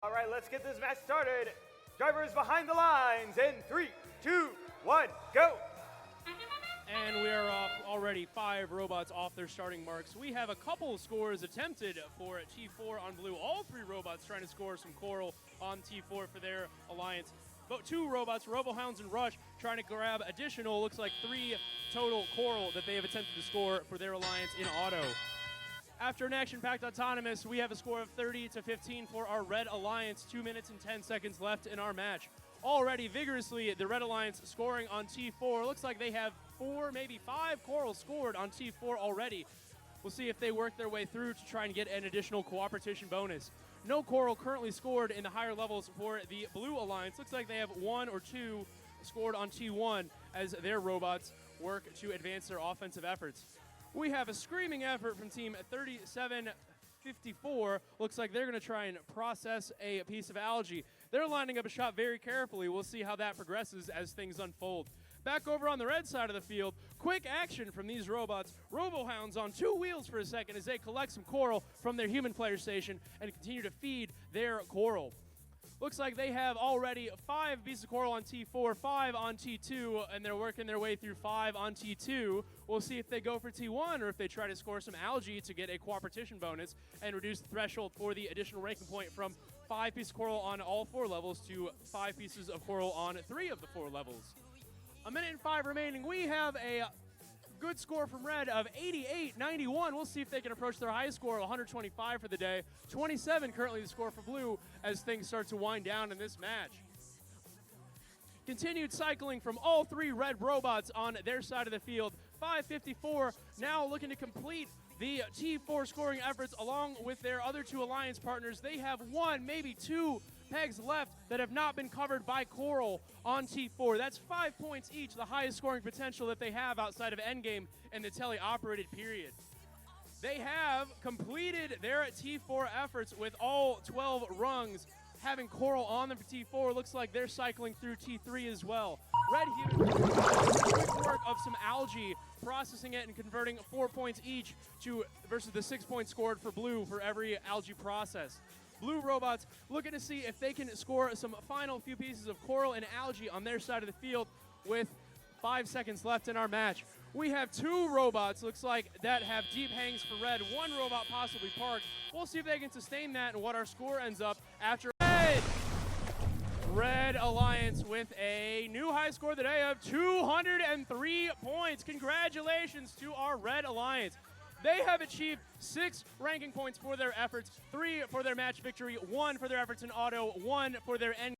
All right, let's get this match started. Drivers behind the lines in 3, 2, 1, go. And we are off already 5 robots off their starting marks. We have a couple scores attempted for T4 on blue. All 3 robots trying to score some coral on T4 for their alliance. But 2 robots, RoboHounds and Rush, trying to grab additional, looks like 3 total coral that they have attempted to score for their alliance in auto. After an action-packed autonomous, we have a score of 30-15 for our Red Alliance. 2 minutes and 10 seconds left in our match. Already vigorously, the Red Alliance scoring on T4. Looks like they have 4, maybe 5 corals scored on T4 already. We'll see if they work their way through to try and get an additional cooperation bonus. No coral currently scored in the higher levels for the Blue Alliance. Looks like they have 1 or 2 scored on T1 as their robots work to advance their offensive efforts. We have a screaming effort from team 3754. Looks like they're going to try and process a piece of algae. They're lining up a shot very carefully. We'll see how that progresses as things unfold. Back over on the red side of the field, quick action from these robots. RoboHounds on 2 wheels for a second as they collect some coral from their human player station and continue to feed their coral. Looks like they have already 5 pieces of coral on T4, 5 on T2, and they're working their way through 5 on T2. We'll see if they go for T1 or if they try to score some algae to get a cooperation bonus and reduce the threshold for the additional ranking point from 5 pieces of coral on all 4 levels to 5 pieces of coral on 3 of the 4 levels. 1 minute and 5 remaining. We have a good score from Red of 88-91. We'll see if they can approach their highest score of 125 for the day. 27 currently the score for Blue as things start to wind down in this match. Continued cycling from all 3 Red robots on their side of the field. 554 now looking to complete the T4 scoring efforts along with their other 2 alliance partners. They have 1, maybe 2 pegs left that have not been covered by coral on T4. That's 5 points each, the highest scoring potential that they have outside of endgame in the tele-operated period. They have completed their T4 efforts with all 12 rungs having coral on them for T4. Looks like they're cycling through T3 as well. Red here, quick work of some algae, processing it and converting 4 points each to versus the 6 points scored for Blue for every algae process. Blue robots looking to see if they can score some final few pieces of coral and algae on their side of the field with 5 seconds left in our match. We have 2 robots, looks like, that have deep hangs for Red. 1 robot possibly parked. We'll see if they can sustain that and what our score ends up after. Red Alliance with a new high score today of 203 points. Congratulations to our Red Alliance. They have achieved 6 ranking points for their efforts, 3 for their match victory, 1 for their efforts in auto, 1 for their end.